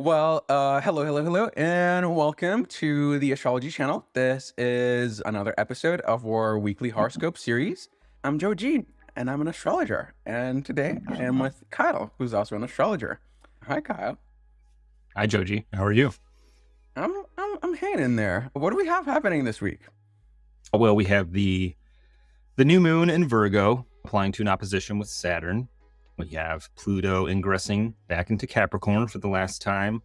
Hello, and welcome to the Astrology channel. This is another episode of our weekly horoscope series. I'm Joe, and I'm an astrologer. And today I am with Kyle, who's also an astrologer. Hi, Kyle. Hi, Joji. How are you? I'm hanging in there. What do we have happening this week? Well, we have the new moon in Virgo applying to an opposition with Saturn. We have Pluto ingressing back into Capricorn for the last time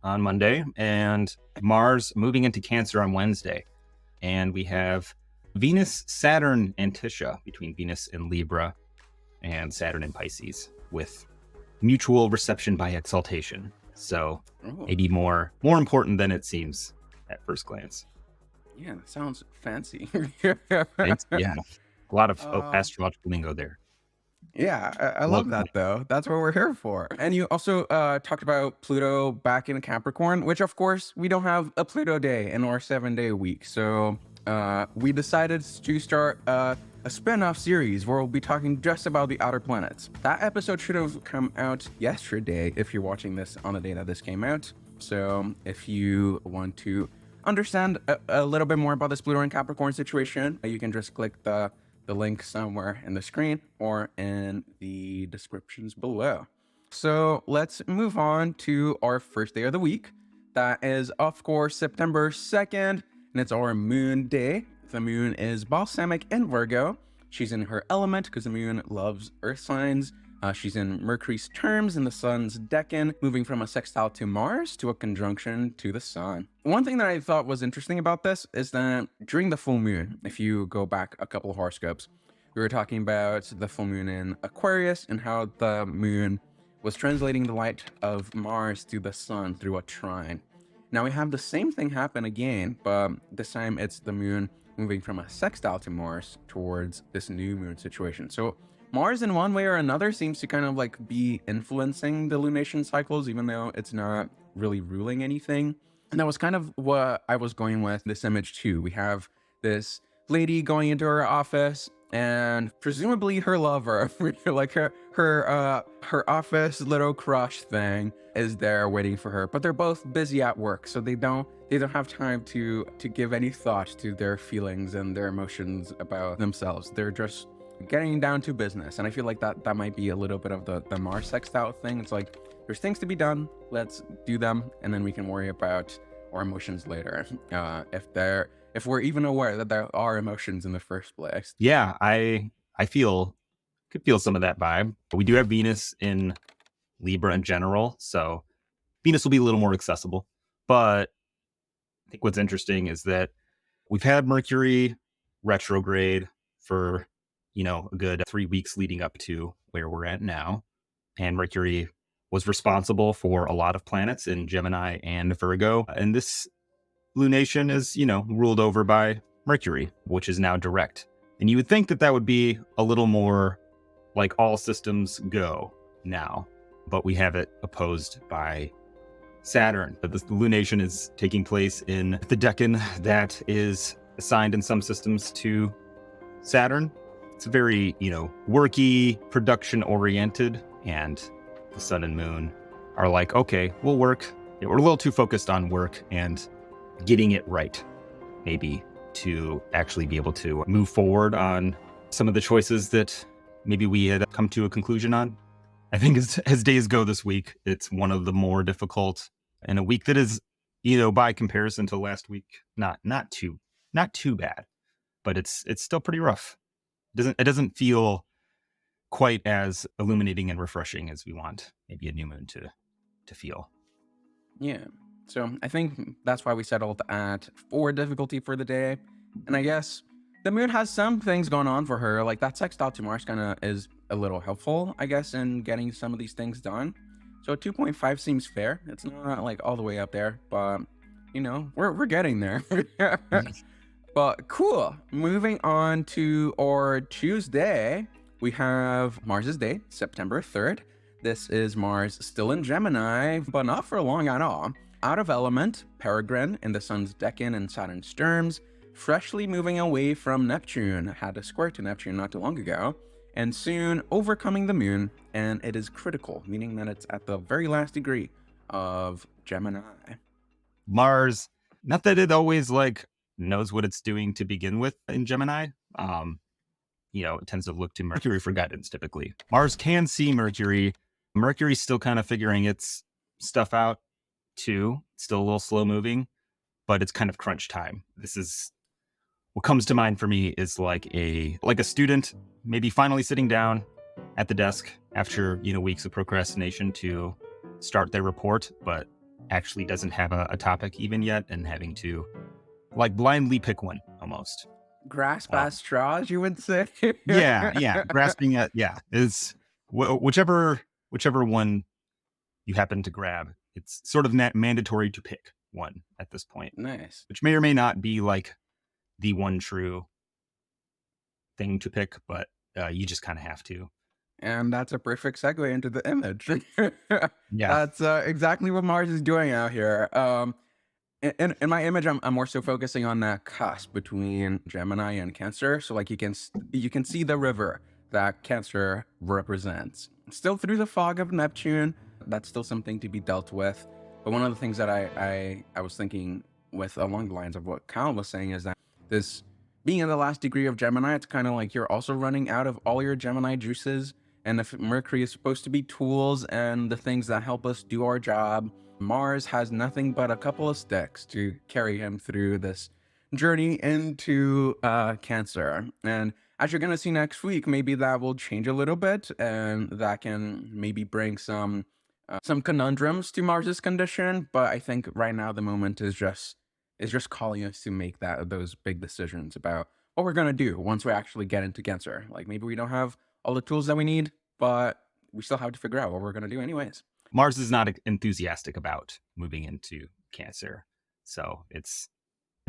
on Monday, and Mars moving into Cancer on Wednesday. And we have Venus, Saturn, and Tisha between Venus and Libra and Saturn and Pisces with mutual reception by exaltation. So maybe more important than it seems at first glance. Yeah, that sounds fancy. Right? Yeah, a lot of astrological lingo there. Yeah, I love that though. That's what we're here for. And you also talked about Pluto back in Capricorn, which of course we don't have a Pluto day in our 7-day week. So we decided to start a spin-off series where we'll be talking just about the outer planets. That episode should have come out yesterday if you're watching this on the day that this came out. So if you want to understand a little bit more about this Pluto and Capricorn situation, you can just click the link somewhere in the screen or in the descriptions below. So let's move on to our first day of the week. That is, of course, September 2nd, and it's our moon day. The moon is Balsamic in Virgo. She's in her element because the moon loves earth signs. She's in Mercury's terms in the sun's decan, moving from a sextile to Mars to a conjunction to the sun. One thing that I thought was interesting about this is that during the full moon, if you go back a couple of horoscopes, we were talking about the full moon in Aquarius and how the moon was translating the light of Mars to the sun through a trine. Now we have the same thing happen again, but this time it's the moon moving from a sextile to Mars towards this new moon situation. So Mars in one way or another seems to kind of like be influencing the lunation cycles, even though it's not really ruling anything. And that was kind of what I was going with this image too. We have this lady going into her office and presumably her lover, like her office little crush thing is there waiting for her, but they're both busy at work, so they don't have time to give any thought to their feelings and their emotions about themselves. They're just getting down to business. And I feel like that might be a little bit of the Mars sextile thing. It's like there's things to be done, let's do them, and then we can worry about our emotions later, if we're even aware that there are emotions in the first place. Yeah, I could feel some of that vibe. But we do have Venus in Libra in general, so Venus will be a little more accessible. But I think what's interesting is that we've had Mercury retrograde for a good 3 weeks leading up to where we're at now. And Mercury was responsible for a lot of planets in Gemini and Virgo. And this lunation is, ruled over by Mercury, which is now direct. And you would think that would be a little more like all systems go now, but we have it opposed by Saturn. But the lunation is taking place in the decan that is assigned in some systems to Saturn. It's very, worky, production-oriented, and the sun and moon are like, okay, we'll work. We're a little too focused on work and getting it right, maybe, to actually be able to move forward on some of the choices that maybe we had come to a conclusion on. I think as days go this week, it's one of the more difficult, and a week that is, by comparison to last week, not too bad, but it's still pretty rough. It doesn't feel quite as illuminating and refreshing as we want maybe a new moon to feel. Yeah. So I think that's why we settled at 4 difficulty for the day. And I guess the moon has some things going on for her. Like that sextile to Mars kind of is a little helpful, I guess, in getting some of these things done. So 2.5 seems fair. It's not like all the way up there, but we're getting there. But cool. Moving on to our Tuesday, we have Mars's day, September 3rd. This is Mars still in Gemini, but not for long at all. Out of element, Peregrine in the sun's decan and Saturn's terms, freshly moving away from Neptune, had a square to Neptune not too long ago, and soon overcoming the moon, and it is critical, meaning that it's at the very last degree of Gemini. Mars, not that it always like knows what it's doing to begin with in Gemini. It tends to look to Mercury for guidance typically. Mars can see Mercury. Mercury's still kind of figuring its stuff out too. Still a little slow moving, but it's kind of crunch time. This is what comes to mind for me is like a student maybe finally sitting down at the desk after weeks of procrastination to start their report, but actually doesn't have a topic even yet and having to like blindly pick one almost. Grasp at straws, you would say. yeah, grasping at is whichever one you happen to grab. It's sort of mandatory to pick one at this point. Nice. Which may or may not be like the one true thing to pick, but you just kind of have to. And that's a perfect segue into the image. Yeah. That's exactly what Mars is doing out here. In my image, I'm more so focusing on that cusp between Gemini and Cancer. So like you can see the river that Cancer represents. Still through the fog of Neptune, that's still something to be dealt with. But one of the things that I was thinking with along the lines of what Kyle was saying is that this being in the last degree of Gemini, it's kind of like you're also running out of all your Gemini juices. And if Mercury is supposed to be tools and the things that help us do our job, Mars has nothing but a couple of sticks to carry him through this journey into Cancer. And as you're going to see next week, maybe that will change a little bit, and that can maybe bring some conundrums to Mars's condition. But I think right now the moment is just calling us to make those big decisions about what we're going to do once we actually get into Cancer. Like maybe we don't have all the tools that we need, but we still have to figure out what we're going to do anyways. Mars is not enthusiastic about moving into Cancer, so it's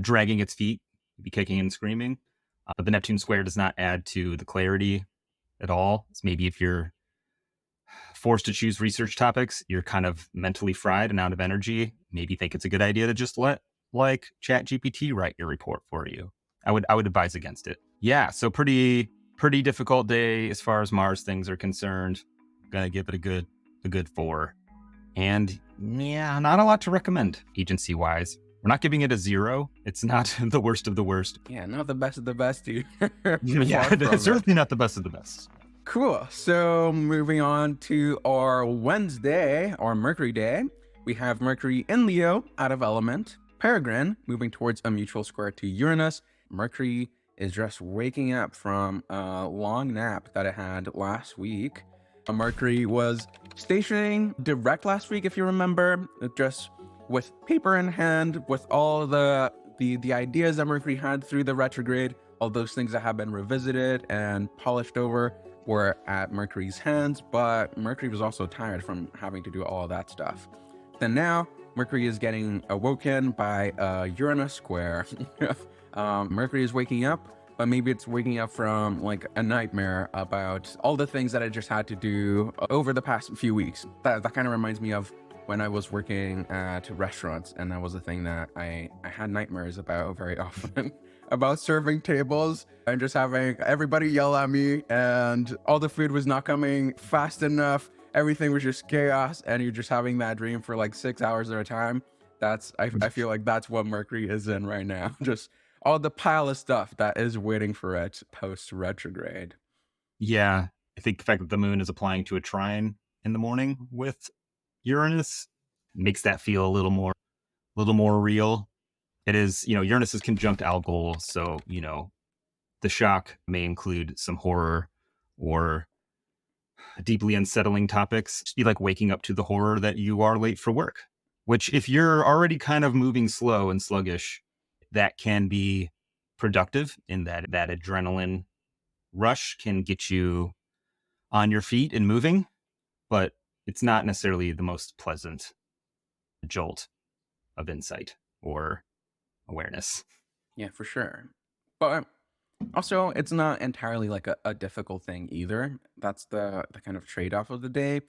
dragging its feet, be kicking and screaming. But the Neptune square does not add to the clarity at all. It's maybe if you're forced to choose research topics, you're kind of mentally fried and out of energy. Maybe think it's a good idea to just let like ChatGPT write your report for you. I would advise against it. Yeah, so pretty difficult day as far as Mars things are concerned. Gonna give it a good 4. And yeah, not a lot to recommend agency wise. We're not giving it a 0. It's not the worst of the worst. Yeah, not the best of the best, dude. Yeah, it's certainly not the best of the best. Cool. So moving on to our Wednesday, our Mercury day, we have Mercury in Leo out of element. Peregrine moving towards a mutual square to Uranus. Mercury is just waking up from a long nap that it had last week. Mercury was stationing direct last week, if you remember, just with paper in hand, with all the ideas that Mercury had through the retrograde, all those things that have been revisited and polished over were at Mercury's hands, but Mercury was also tired from having to do all of that stuff. Then now, Mercury is getting awoken by a Uranus square. Mercury is waking up, but maybe it's waking up from like a nightmare about all the things that I just had to do over the past few weeks. That kind of reminds me of when I was working at restaurants, and that was a thing that I had nightmares about very often. About serving tables and just having everybody yell at me, and all the food was not coming fast enough. Everything was just chaos, and you're just having that dream for like 6 hours at a time. I feel like that's what Mercury is in right now. Just all the pile of stuff that is waiting for it post retrograde. Yeah, I think the fact that the moon is applying to a trine in the morning with Uranus makes that feel a little more real. It is, Uranus is conjunct Algol, so, the shock may include some horror or deeply unsettling topics. It'd be like waking up to the horror that you are late for work, which if you're already kind of moving slow and sluggish, that can be productive in that adrenaline rush can get you on your feet and moving, but it's not necessarily the most pleasant jolt of insight or awareness. Yeah, for sure. But also, it's not entirely like a difficult thing either. That's the kind of trade-off of the day.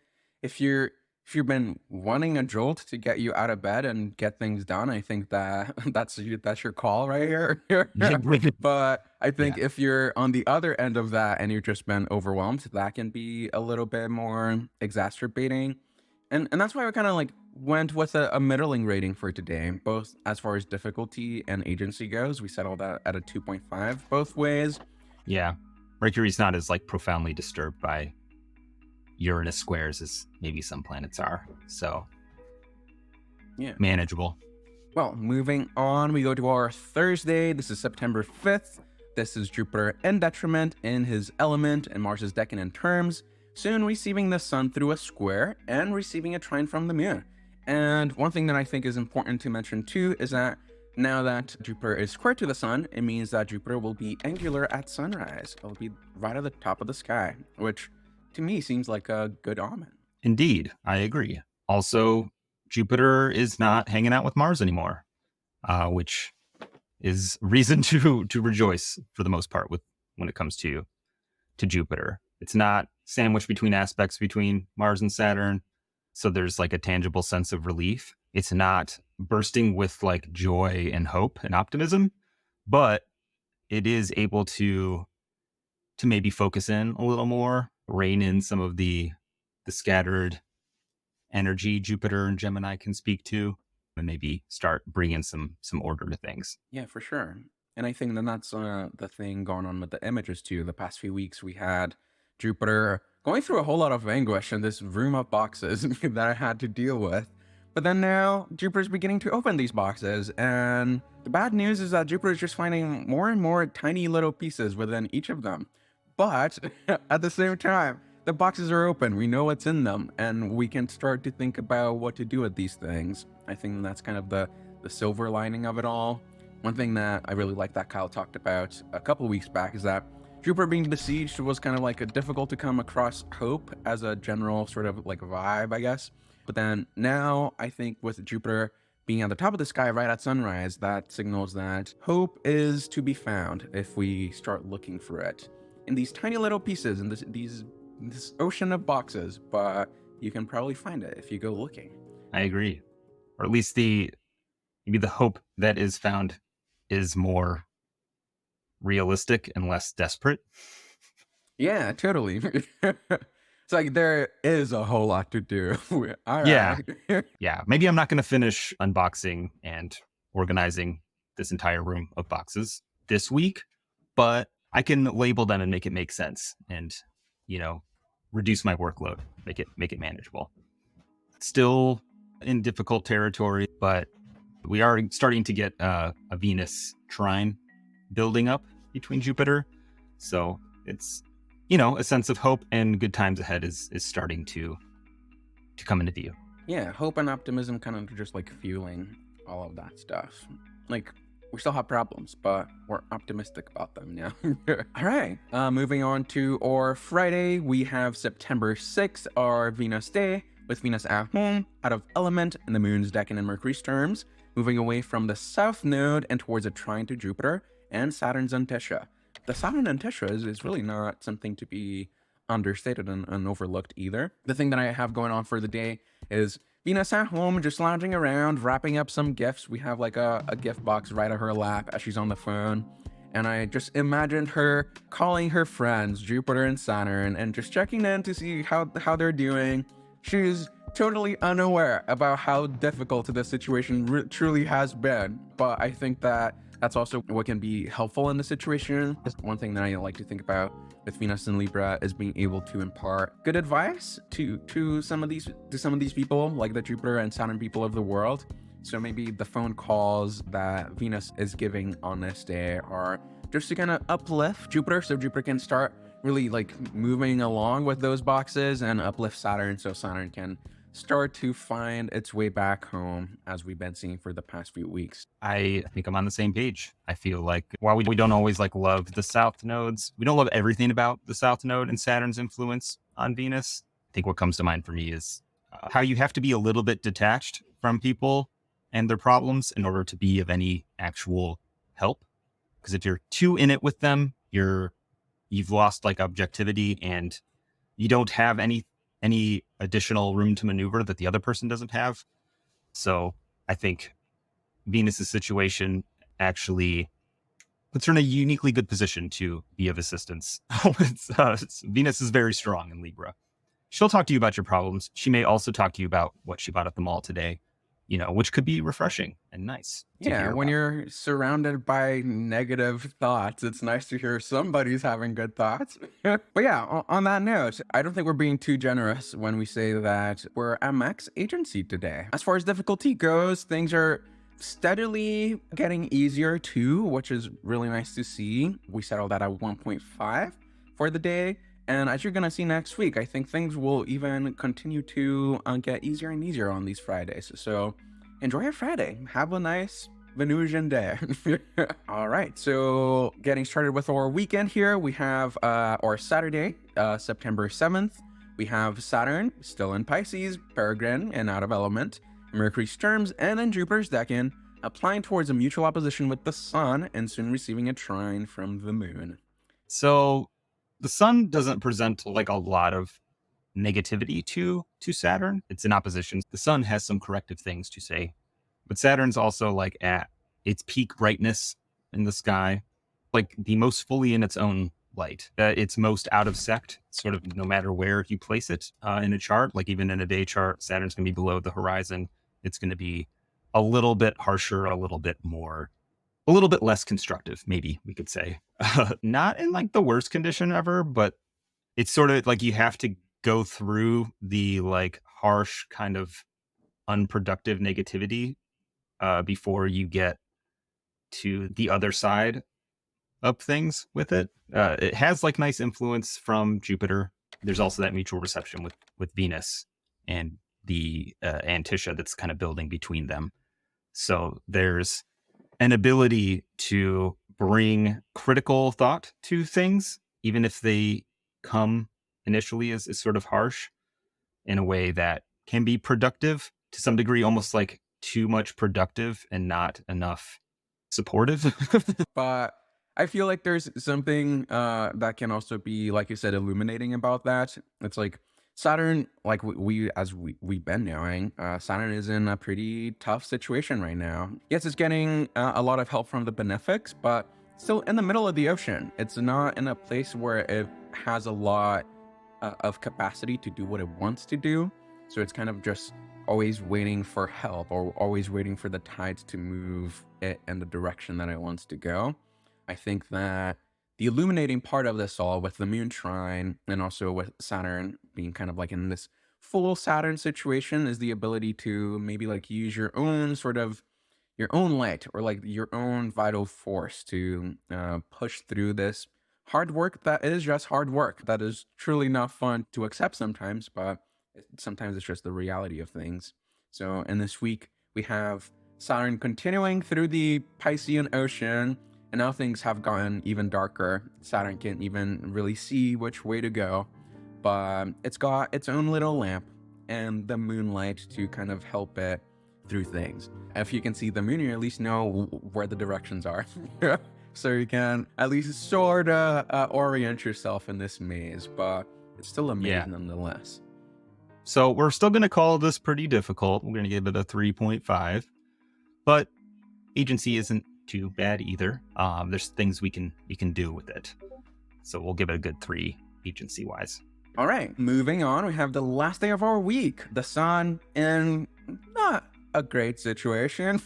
If you've been wanting a jolt to get you out of bed and get things done, I think that that's your call right here. But I think if you're on the other end of that and you've just been overwhelmed, that can be a little bit more exacerbating. And that's why we kind of like went with a middling rating for today, both as far as difficulty and agency goes. We settled at a 2.5 both ways. Yeah. Mercury's not as like profoundly disturbed by Uranus squares as maybe some planets are. So Yeah. manageable. Well, moving on, we go to our Thursday. This is September 5th. This is Jupiter in detriment in his element and Mars' decan in terms, soon receiving the sun through a square and receiving a trine from the moon. And one thing that I think is important to mention too is that now that Jupiter is square to the sun, it means that Jupiter will be angular at sunrise. It'll be right at the top of the sky, which to me seems like a good omen. Indeed, I agree. Also, Jupiter is not hanging out with Mars anymore, which is reason to rejoice for the most part when it comes to Jupiter. It's not sandwiched between aspects between Mars and Saturn, so there's like a tangible sense of relief. It's not bursting with like joy and hope and optimism, but it is able to maybe focus in a little more, rein in some of the scattered energy Jupiter and Gemini can speak to, and maybe start bringing some order to things. Yeah, for sure. And I think that's the thing going on with the images too. The past few weeks, we had Jupiter going through a whole lot of anguish in this room of boxes that I had to deal with. But then now Jupiter's beginning to open these boxes. And the bad news is that Jupiter is just finding more and more tiny little pieces within each of them. But at the same time, the boxes are open. We know what's in them, and we can start to think about what to do with these things. I think that's kind of the silver lining of it all. One thing that I really like that Kyle talked about a couple of weeks back is that Jupiter being besieged was kind of like a difficult to come across hope as a general sort of like vibe, I guess. But then now I think with Jupiter being at the top of the sky right at sunrise, that signals that hope is to be found if we start looking for it in these tiny little pieces in this ocean of boxes, but you can probably find it if you go looking. I agree. Or at least maybe the hope that is found is more realistic and less desperate. Yeah, totally. It's like there is a whole lot to do. All right. Yeah. Yeah. Maybe I'm not going to finish unboxing and organizing this entire room of boxes this week, but I can label them and make it make sense and, reduce my workload, make it manageable. Still in difficult territory, but we are starting to get a Venus trine building up between Jupiter. So it's, a sense of hope and good times ahead is starting to come into view. Yeah, hope and optimism kind of just like fueling all of that stuff. Like, we still have problems, but we're optimistic about them now. All right, moving on to our Friday, we have September 6th, our Venus day, with Venus at home, out of element, in the moon's decan and Mercury's terms, moving away from the south node and towards a trine to Jupiter and Saturn's Antisha. The Saturn Antisha is really not something to be understated and overlooked either. The thing that I have going on for the day is Venus at home, just lounging around, wrapping up some gifts. We have like a gift box right at her lap as she's on the phone. And I just imagined her calling her friends, Jupiter and Saturn, and just checking in to see how they're doing. She's totally unaware about how difficult this situation truly has been. But I think that that's also what can be helpful in the situation. One thing that I like to think about with Venus and Libra is being able to impart good advice to some of these people, like the Jupiter and Saturn people of the world. So maybe the phone calls that Venus is giving on this day are just to kind of uplift Jupiter, so Jupiter can start really like moving along with those boxes and uplift Saturn, so Saturn can start to find its way back home, as we've been seeing for the past few weeks. I think I'm on the same page. I feel like while we don't always like love the south nodes, we don't love everything about the south node and Saturn's influence on Venus. I think what comes to mind for me is how you have to be a little bit detached from people and their problems in order to be of any actual help. Because if you're too in it with them, you've lost like objectivity and you don't have any additional room to maneuver that the other person doesn't have. So I think Venus's situation actually puts her in a uniquely good position to be of assistance. Venus is very strong in Libra. she'll talk to you about your problems. She may also talk to you about what she bought at the mall today, which could be refreshing and nice to Yeah, hear when about. you're surrounded by negative thoughts, it's nice to hear somebody's having good thoughts. But yeah, on that note, I don't think we're being too generous when we say that we're at max agency today. As far as difficulty goes, things are steadily getting easier too, which is really nice to see. We settled at a 1.5 for the day. And as you're going to see next week, I think things will even continue to get easier and easier on these Fridays. So enjoy your Friday. Have a nice Venusian day. All right, so getting started with our weekend here, we have our Saturday, September 7th. We have Saturn still in Pisces, peregrine and out of element, Mercury storms and in Jupiter's decan, applying towards a mutual opposition with the Sun and soon receiving a trine from the Moon. So the Sun doesn't present like a lot of negativity to Saturn. It's in opposition. The Sun has some corrective things to say, but Saturn's also like at its peak brightness in the sky, like the most fully in its own light. It's most out of sect, sort of no matter where you place it in a chart. Like even in a day chart, Saturn's going to be below the horizon. It's going to be a little bit harsher, a little bit less constructive, maybe we could say. Not in like the worst condition ever, but it's sort of like you have to go through the like harsh kind of unproductive negativity before you get to the other side of things with it. It has like nice influence from Jupiter. There's also that mutual reception with Venus and the Antisha that's kind of building between them. So there's an ability to bring critical thought to things, even if they come initially as sort of harsh, in a way that can be productive to some degree, almost like too much productive and not enough supportive. But I feel like there's something that can also be, like you said, illuminating about that. It's like Saturn, like we've been knowing, Saturn is in a pretty tough situation right now. Yes, it's getting a lot of help from the benefics, but still in the middle of the ocean. It's not in a place where it has a lot of capacity to do what it wants to do. So it's kind of just always waiting for help or always waiting for the tides to move it in the direction that it wants to go. I think that the illuminating part of this all with the moon trine and also with Saturn being kind of like in this full Saturn situation is the ability to maybe like use your own sort of your own light or like your own vital force to push through this hard work that is just hard work that is truly not fun to accept sometimes, but sometimes it's just the reality of things. So in this week we have Saturn continuing through the Piscean Ocean, and now things have gotten even darker. Saturn can't even really see which way to go, but it's got its own little lamp and the moonlight to kind of help it through things. If you can see the moon, you at least know where the directions are. So you can at least sort of orient yourself in this maze, but it's still a maze nonetheless. So we're still going to call this pretty difficult. We're going to give it a 3.5, but agency isn't too bad either. There's things we can do with it. So we'll give it a good 3 agency wise. All right, moving on, we have the last day of our week. The Sun in not a great situation.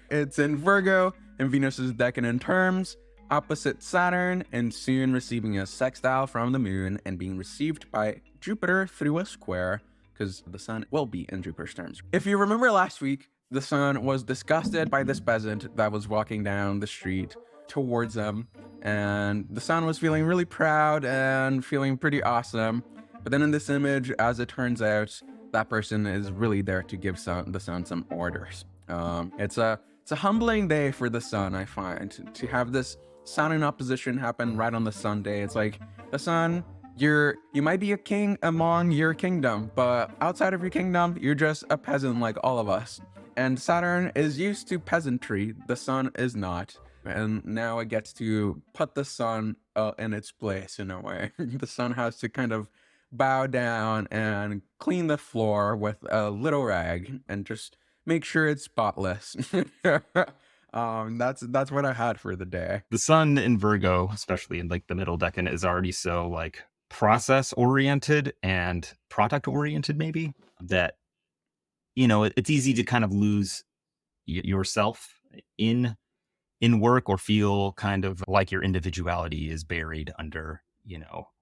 It's in Virgo, and Venus is decan in terms, opposite Saturn, and soon receiving a sextile from the Moon and being received by Jupiter through a square, because the Sun will be in Jupiter's terms. If you remember last week, the Sun was disgusted by this peasant that was walking down the street towards them, and the Sun was feeling really proud and feeling pretty awesome. But then in this image, as it turns out, that person is really there to give the Sun some orders. It's a humbling day for the Sun, I find, to have this Sun in opposition happen right on the Sunday. It's like, the Sun, you might be a king among your kingdom, but outside of your kingdom, you're just a peasant like all of us. And Saturn is used to peasantry, the Sun is not. And now it gets to put the Sun in its place in a way. The Sun has to kind of bow down and clean the floor with a little rag and just make sure it's spotless. That's what I had for the day. The Sun in Virgo, especially in like the middle decan, is already so like process oriented and product oriented, maybe, that, it's easy to kind of lose yourself in work, or feel kind of like your individuality is buried under,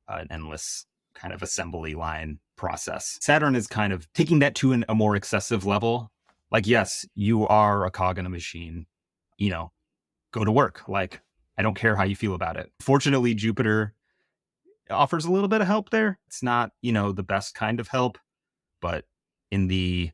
an endless kind of assembly line process. Saturn is kind of taking that to a more excessive level. Like, yes, you are a cog in a machine, go to work. Like, I don't care how you feel about it. Fortunately, Jupiter offers a little bit of help there. It's not, the best kind of help, but in the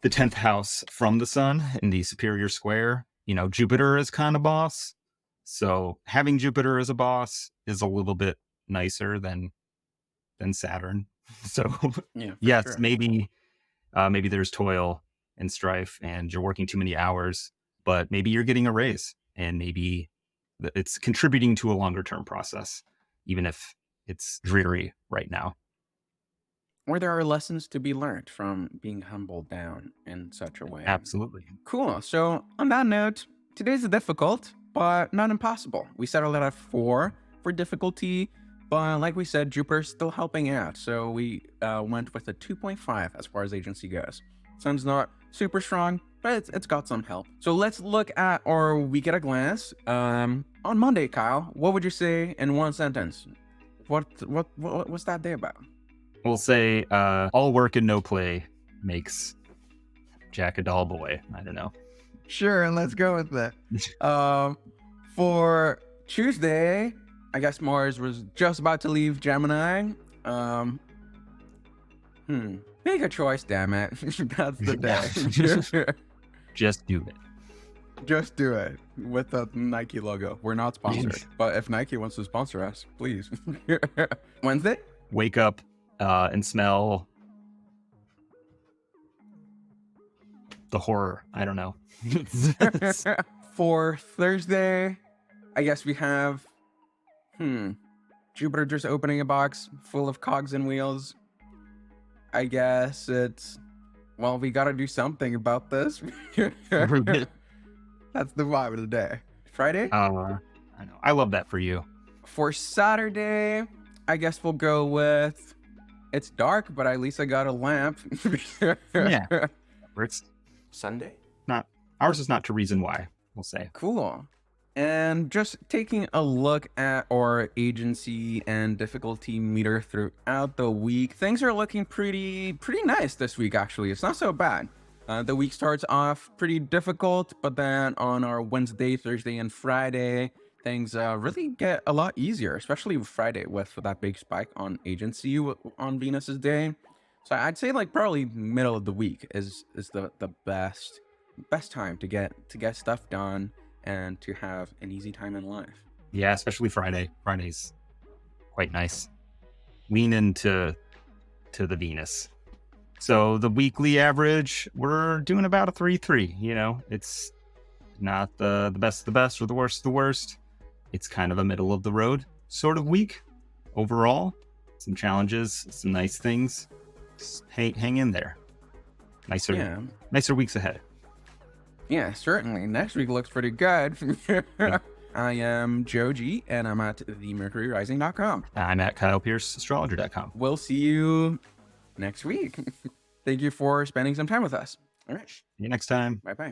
10th house from the sun, in the superior square, Jupiter is kind of boss. So having Jupiter as a boss is a little bit nicer than Saturn. So Yeah, for yes, sure. maybe there's toil and strife and you're working too many hours, but maybe you're getting a raise, and maybe it's contributing to a longer term process, even if it's dreary right now. Or there are lessons to be learned from being humbled down in such a way. Absolutely. Cool. So on that note, today's difficult, but not impossible. We settled it at 4 for difficulty, but like we said, Jupiter's still helping out. So we went with a 2.5 as far as agency goes. Sun's not super strong, but it's got some help. So let's look at our week at a glance. On Monday, Kyle, what would you say in one sentence? What's that day about? We'll say all work and no play makes Jack a dull boy. I don't know. Sure, and let's go with that. For Tuesday, I guess Mars was just about to leave Gemini. Make a choice, damn it. That's the day. Just do it. Just do it with the Nike logo. We're not sponsored, but if Nike wants to sponsor us, please. Wednesday? Wake up and smell the horror. I don't know. For Thursday, I guess we have Jupiter just opening a box full of cogs and wheels. I guess it's, well, we gotta do something about this. That's the vibe of the day. Friday? I know. I love that for you. For Saturday, I guess we'll go with, it's dark, but at least I got a lamp. Yeah. It's Sunday? not, ours is not to reason why, we'll say. Cool. And just taking a look at our agency and difficulty meter throughout the week, things are looking pretty nice this week, actually. It's not so bad. The week starts off pretty difficult, but then on our Wednesday, Thursday, and Friday, things really get a lot easier, especially Friday with that big spike on agency on Venus's day. So I'd say like probably middle of the week is the best time to get stuff done and to have an easy time in life. Yeah, especially Friday. Friday's quite nice. Lean into the Venus. So the weekly average, we're doing about a 3-3. It's not the best of the best or the worst of the worst. It's kind of a middle of the road sort of week overall. Some challenges, some nice things. Just hang in there. Nicer weeks ahead. Yeah, certainly. Next week looks pretty good. I am Joe G, and I'm at themercuryrising.com. I'm at KylePierceAstrologer.com. We'll see you next week. Thank you for spending some time with us. All right. See you next time. Bye-bye.